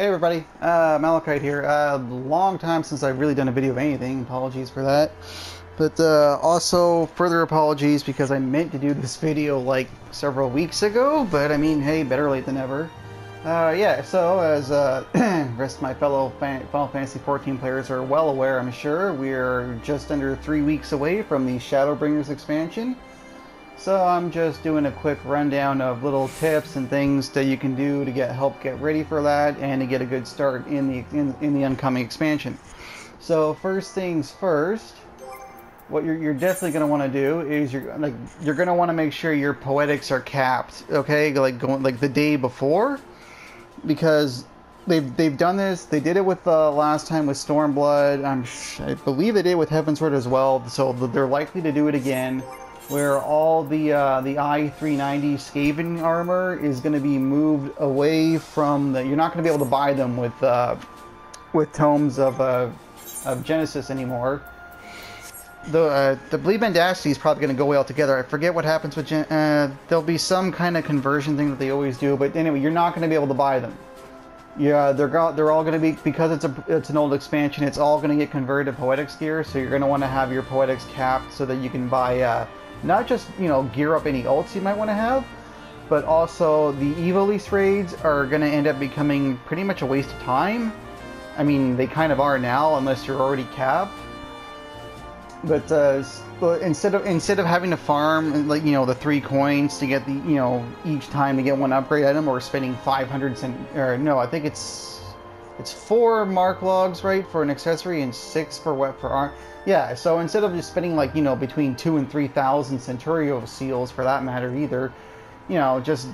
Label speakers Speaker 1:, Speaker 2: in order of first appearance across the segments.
Speaker 1: Hey everybody, Malacite here. Long time since I've really done a video of anything. Apologies for that. But also further apologies because I meant to do this video like several weeks ago. But I mean, hey, better late than never. Yeah, so as the rest of my fellow Final Fantasy XIV players are well aware, I'm sure, we're just under 3 weeks away from the Shadowbringers expansion. So I'm just doing a quick rundown of little tips and things that you can do to help get ready for that and to get a good start in the oncoming expansion. So first things first, what you're definitely going to want to do is you're going to want to make sure your poetics are capped, okay? Like the day before, because they've done this. They did it with last time with Stormblood. I believe they did it with Heavensward as well. So they're likely to do it again, where all the I-390 Skaven armor is going to be moved away from the... You're not going to be able to buy them with tomes of Genesis anymore. The Bleed Mendacity is probably going to go away altogether. I forget what happens with there'll be some kind of conversion thing that they always do, but anyway, you're not going to be able to buy them. Yeah, they're all going to be, because it's an old expansion, it's all going to get converted to Poetics gear, so you're going to want to have your Poetics capped so that you can buy... not just, gear up any ults you might want to have, but also the Evilise raids are going to end up becoming pretty much a waste of time. I mean, they kind of are now, unless you're already capped. But instead of having to farm, like, the 3 coins to get the, each time to get one upgrade item, or spending 500 or no, I think it's 4 mark logs, right, for an accessory, and 6 for arm. Yeah, so instead of just spending like, between 2,000 and 3,000 Centurio seals for that matter either, just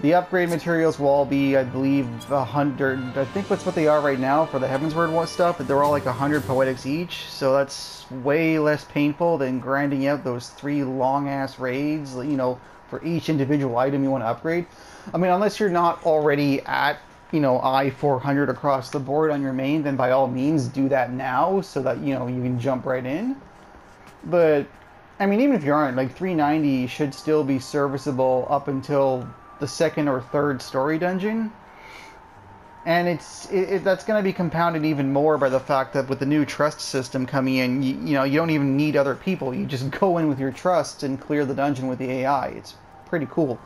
Speaker 1: the upgrade materials will all be, I believe, 100. I think that's what they are right now for the Heavensward stuff, but they're all like 100 poetics each, so that's way less painful than grinding out those 3 long-ass raids, for each individual item you want to upgrade. I mean, unless you're not already at I-400 across the board on your main, then by all means do that now so that, you can jump right in. But, I mean, even if you aren't, like 390 should still be serviceable up until the 2nd or 3rd story dungeon. And that's going to be compounded even more by the fact that with the new trust system coming in, you don't even need other people. You just go in with your trust and clear the dungeon with the AI. It's pretty cool.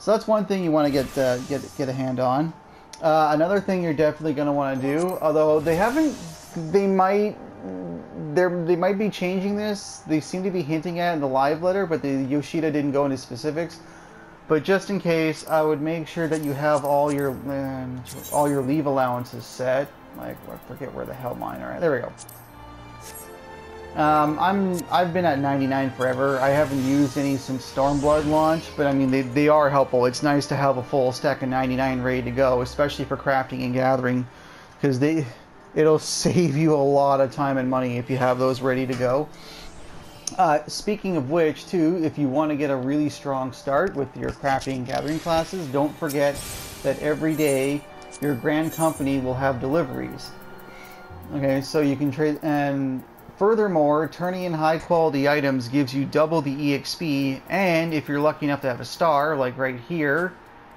Speaker 1: So that's one thing you want to get a hand on. Another thing you're definitely going to want to do, although they might be changing this. They seem to be hinting at it in the live letter, but Yoshida didn't go into specifics. But just in case, I would make sure that you have all your leave allowances set. Like, I forget where the hell mine are at. There we go. I've been at 99 forever. I haven't used any since Stormblood launch, but I mean they are helpful. It's nice to have a full stack of 99 ready to go, especially for crafting and gathering, because it'll save you a lot of time and money if you have those ready to go. Speaking of which, too, if you want to get a really strong start with your crafting and gathering classes, don't forget that every day your Grand Company will have deliveries. Okay, so you can trade, and furthermore, turning in high quality items gives you double the EXP, and if you're lucky enough to have a star, like right here,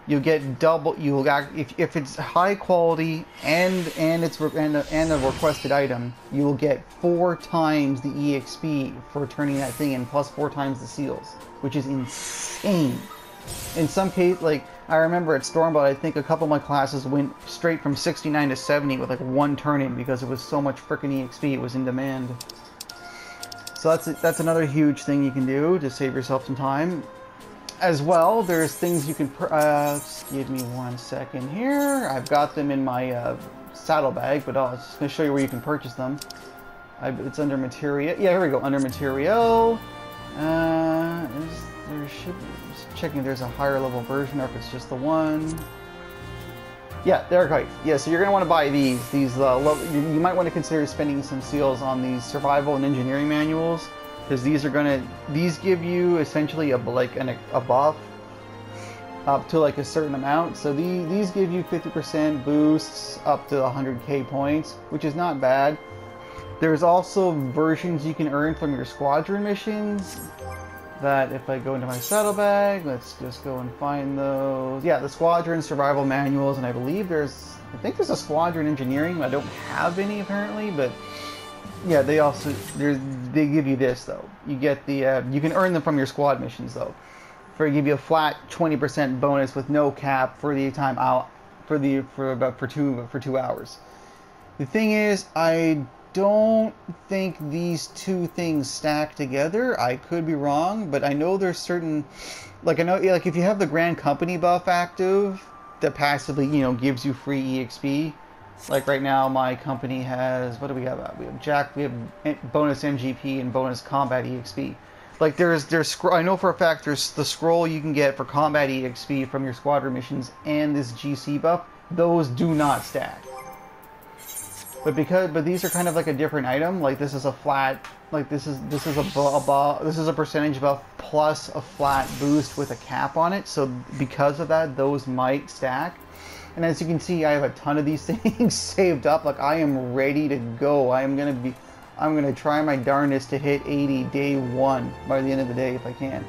Speaker 1: you'll get double. If it's high quality and a requested item, you will get 4 times the EXP for turning that thing in, plus 4 times the seals, which is insane. In some case, like I remember at Stormblood, I think a couple of my classes went straight from 69 to 70 with like 1 turn in because it was so much frickin' EXP. It was in demand. So that's another huge thing you can do to save yourself some time. As well, there's things you can... just give me 1 second here. I've got them in my saddlebag, but I'm just going to show you where you can purchase them. It's under material. Yeah, here we go. Under material. There should be... Just checking if there's a higher level version or if it's just the one. Yeah, they're right. Yeah, so you're going to want to buy these. You might want to consider spending some seals on these survival and engineering manuals, because these give you essentially a buff up to like a certain amount. So these give you 50% boosts up to 100k points, which is not bad. There's also versions you can earn from your squadron missions that if I go into my saddlebag, let's just go and find those. Yeah, the squadron survival manuals, and I believe there's I think there's a squadron engineering. I don't have any apparently, but yeah, they also they give you this though. You get the you can earn them from your squad missions though. Give you a flat 20% bonus with no cap for the time out for 2 hours. The thing is, I don't think these two things stack together. I could be wrong, but I know there's certain, like I know, like if you have the Grand Company buff active, that passively, you know, gives you free EXP. Like right now, my company has, what do we have? We have bonus MGP and bonus combat EXP. Like there's I know for a fact there's the scroll you can get for combat EXP from your squadron missions and this GC buff. Those do not stack. But these are kind of like a different item. Like this is a flat, like this is a percentage buff plus a flat boost with a cap on it. So because of that, those might stack. And as you can see, I have a ton of these things saved up. Like I am ready to go. I'm gonna try my darndest to hit 80 day 1 by the end of the day if I can.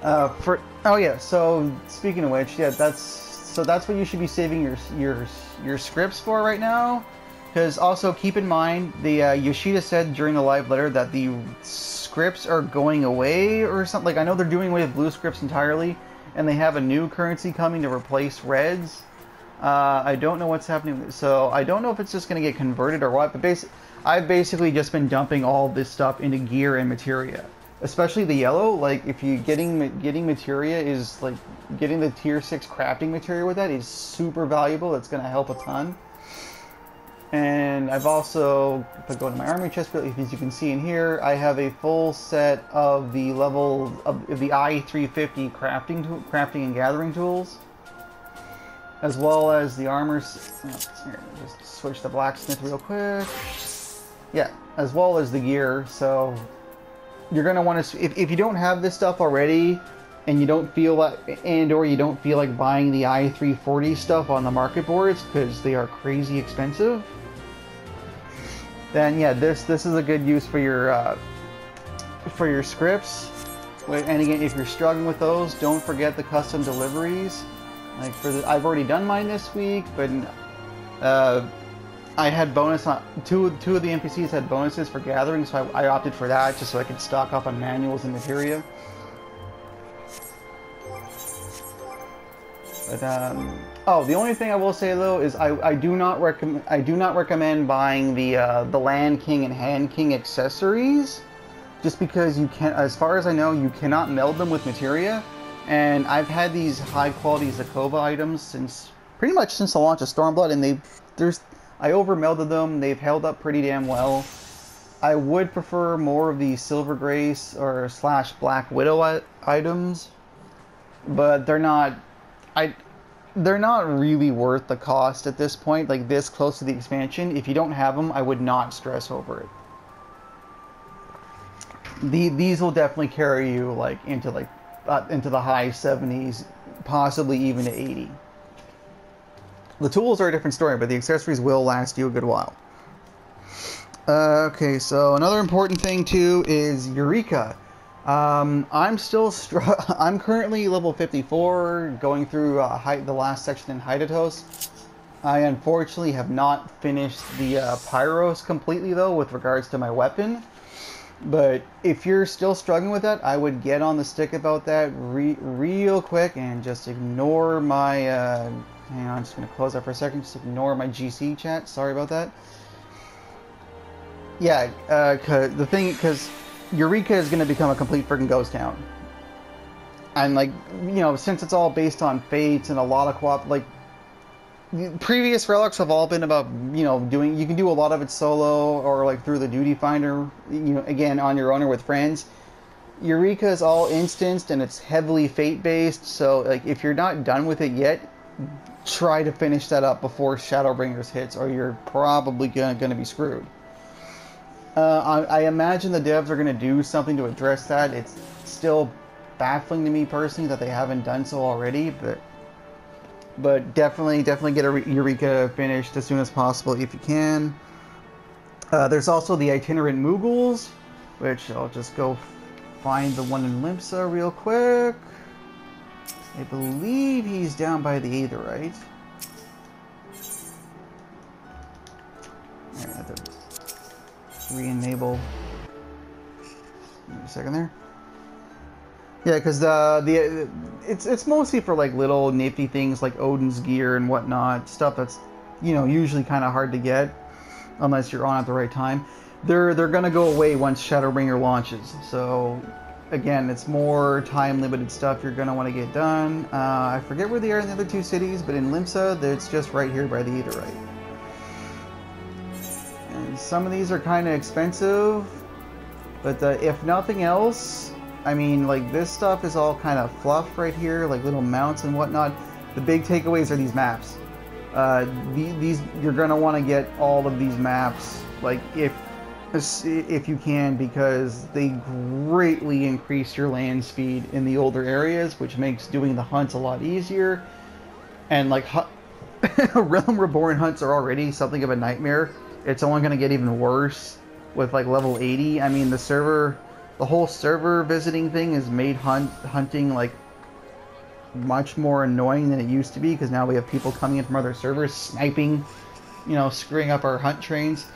Speaker 1: Oh yeah, so speaking of which, yeah, that's what you should be saving your scripts for right now. Because also keep in mind, the Yoshida said during the live letter that the scripts are going away or something. Like I know they're doing away with blue scripts entirely, and they have a new currency coming to replace reds. I don't know what's happening, so I don't know if it's just going to get converted or what, but I've basically just been dumping all this stuff into gear and materia. Especially the yellow, like if you getting materia is like, getting the tier 6 crafting materia with that is super valuable. It's going to help a ton. And I've also, if I go to my army chest, as you can see in here, I have a full set of the level of the I-350 crafting and gathering tools. As well as the armors. Here, just switch the blacksmith real quick. Yeah, as well as the gear. So you're gonna want to, if you don't have this stuff already, and you don't feel like, or you don't feel like buying the I-340 stuff on the market boards because they are crazy expensive, then yeah, this is a good use for your scripts. And again, if you're struggling with those, don't forget the custom deliveries. Like I've already done mine this week, but I had bonus on two of the NPCs had bonuses for gathering, so I opted for that just so I could stock up on manuals and materia. But oh, the only thing I will say though is I do not recommend buying the Land King and Hand King accessories, just because you can't, as far as I know, you cannot meld them with materia. And I've had these high quality Zakova items pretty much since the launch of Stormblood, and I over melded them. They've held up pretty damn well. I would prefer more of the Silver Grace or / Black Widow items, but they're not really worth the cost at this point. Like this close to the expansion, if you don't have them, I would not stress over it. These will definitely carry you like into the high 70s, possibly even to 80. The tools are a different story, but the accessories will last you a good while. Okay, so another important thing too is Eureka. I'm currently level 54, going through the last section in Hydatos. I unfortunately have not finished the Pyros completely though, with regards to my weapon. But if you're still struggling with that, I would get on the stick about that real quick and just ignore my, hang on, I'm just going to close that for a second, just ignore my GC chat, sorry about that. Yeah, because Eureka is going to become a complete freaking ghost town. And like, you know, since it's all based on fates and a lot of like, previous relics have all been about, you know, you can do a lot of it solo or like through the duty finder, you know, again on your own or with friends. Eureka is all instanced and it's heavily fate based, so like if you're not done with it yet, try to finish that up before Shadowbringers hits, or you're probably gonna be screwed. I imagine the devs are gonna do something to address that. It's still baffling to me personally that they haven't done so already, but definitely get a Eureka finished as soon as possible if you can. There's also the itinerant Mughals, which I'll just go find the one in Limsa real quick. I believe he's down by the Aetheryte. I have to re-enable. Give me a second there. Yeah, because it's mostly for like little nifty things like Odin's gear and whatnot, stuff that's, you know, usually kind of hard to get unless you're on at the right time. They're gonna go away once Shadowbringer launches. So again, it's more time limited stuff you're gonna want to get done. I forget where they are in the other two cities, but in Limsa, it's just right here by the Aetheryte. And some of these are kind of expensive, but if nothing else, I mean, like, this stuff is all kind of fluff right here, like little mounts and whatnot. The big takeaways are these maps. These you're gonna want to get all of these maps, like if you can, because they greatly increase your land speed in the older areas, which makes doing the hunts a lot easier. And like Realm Reborn hunts are already something of a nightmare. It's only gonna get even worse with like level 80. I mean, the whole server visiting thing has made hunting like much more annoying than it used to be, because now we have people coming in from other servers sniping, you know, screwing up our hunt trains.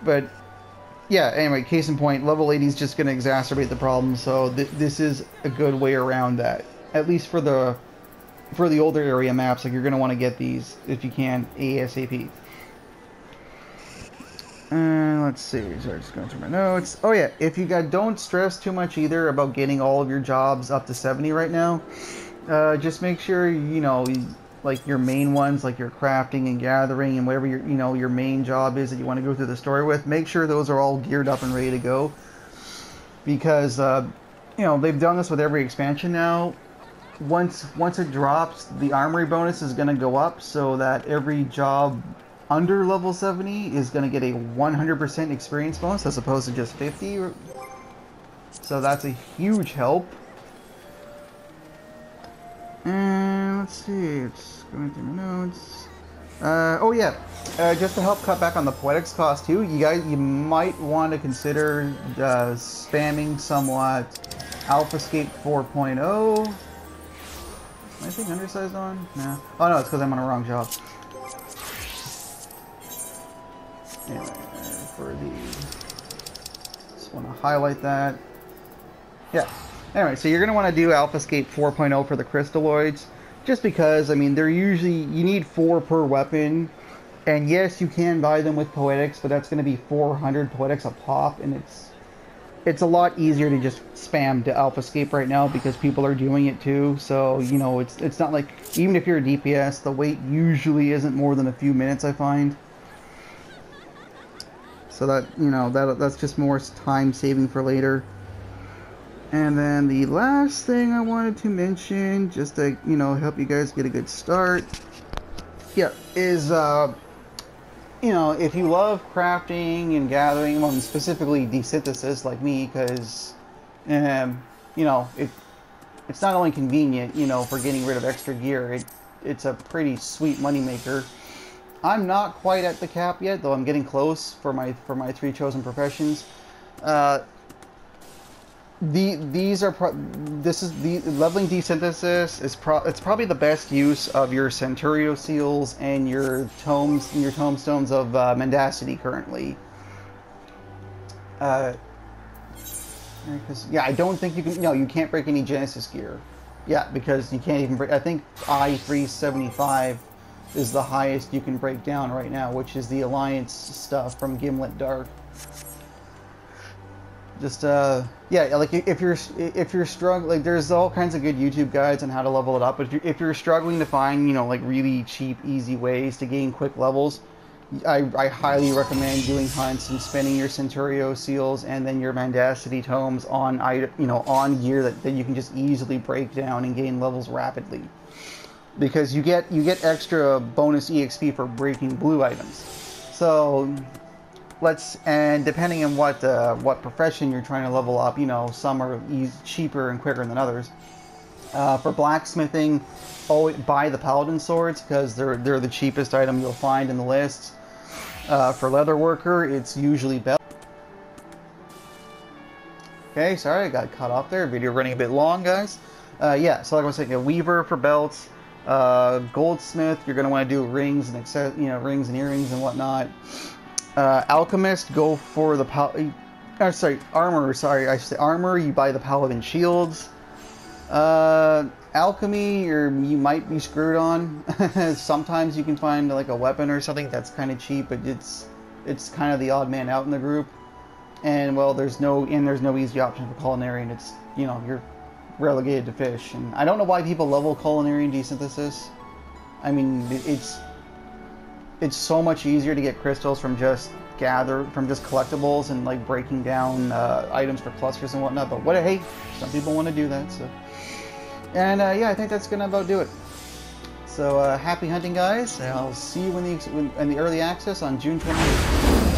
Speaker 1: But yeah, anyway, case in point, level 80 is just going to exacerbate the problem, so this is a good way around that. At least for the older area maps, like, you're going to want to get these if you can ASAP. Let's see, sorry, just going through my notes. Oh yeah, if you guys don't stress too much either about getting all of your jobs up to 70 right now. Just make sure, you know, like your main ones, like your crafting and gathering and whatever your main job is that you want to go through the story with, make sure those are all geared up and ready to go. Because, you know, they've done this with every expansion now. Once it drops, the armory bonus is going to go up, so that every job under level 70 is going to get a 100% experience bonus as opposed to just 50. So that's a huge help. And let's see, it's going through my notes. Oh yeah, just to help cut back on the poetics cost too, you might want to consider spamming somewhat Alphascape 4.0. Am I being undersized on? No. Oh no, it's because I'm on a wrong job. Anyway, just want to highlight that. Yeah. Anyway, so you're going to want to do Alphascape 4.0 for the crystalloids, just because, I mean, they're usually, you need 4 per weapon, and yes, you can buy them with poetics, but that's going to be 400 poetics a pop, and it's a lot easier to just spam to Alphascape right now because people are doing it too. So, you know, it's not like, even if you're a DPS, the wait usually isn't more than a few minutes, I find. So that, you know, that's just more time saving for later. And then the last thing I wanted to mention, just to, you know, help you guys get a good start, yeah, is, you know, if you love crafting and gathering, well, specifically desynthesis like me, because, you know, it's not only convenient, you know, for getting rid of extra gear, it's a pretty sweet moneymaker. I'm not quite at the cap yet, though I'm getting close for my 3 chosen professions. Leveling desynthesis is it's probably the best use of your Centurio seals and your tombstones of mendacity currently. Because yeah, I don't think you can. No, you can't break any Genesis gear. Yeah, because you can't even break. I think I-375 is the highest you can break down right now, which is the Alliance stuff from Gimlet Dark. Just yeah, like if you're struggling, like there's all kinds of good YouTube guides on how to level it up. But if you're struggling to find, you know, like really cheap, easy ways to gain quick levels, I highly recommend doing hunts and spending your Centurio seals and then your mendacity tomes on on gear that you can just easily break down and gain levels rapidly. Because you get extra bonus EXP for breaking blue items. So and depending on what profession you're trying to level up, you know, some are cheaper and quicker than others. For blacksmithing, always buy the paladin swords because they're the cheapest item you'll find in the lists. For leatherworker, it's usually belt. Okay, sorry, I got cut off there. Video running a bit long, guys. Yeah, so like I was saying, a weaver for belts, goldsmith, you're going to want to do rings and rings and earrings and whatnot. Alchemist, go for the armor. Sorry, I should say armor. You buy the paladin shields. Alchemy, you might be screwed on. Sometimes you can find like a weapon or something that's kind of cheap, but it's kind of the odd man out in the group. And well, there's no easy option for culinary, and it's you're relegated to fish. And I don't know why people level culinary and desynthesis. I mean, it's so much easier to get crystals from just collectibles and like breaking down items for clusters and whatnot. But hey, some people want to do that. So, and yeah, I think that's gonna about do it. So happy hunting, guys, and I'll see you in the early access on June 28th.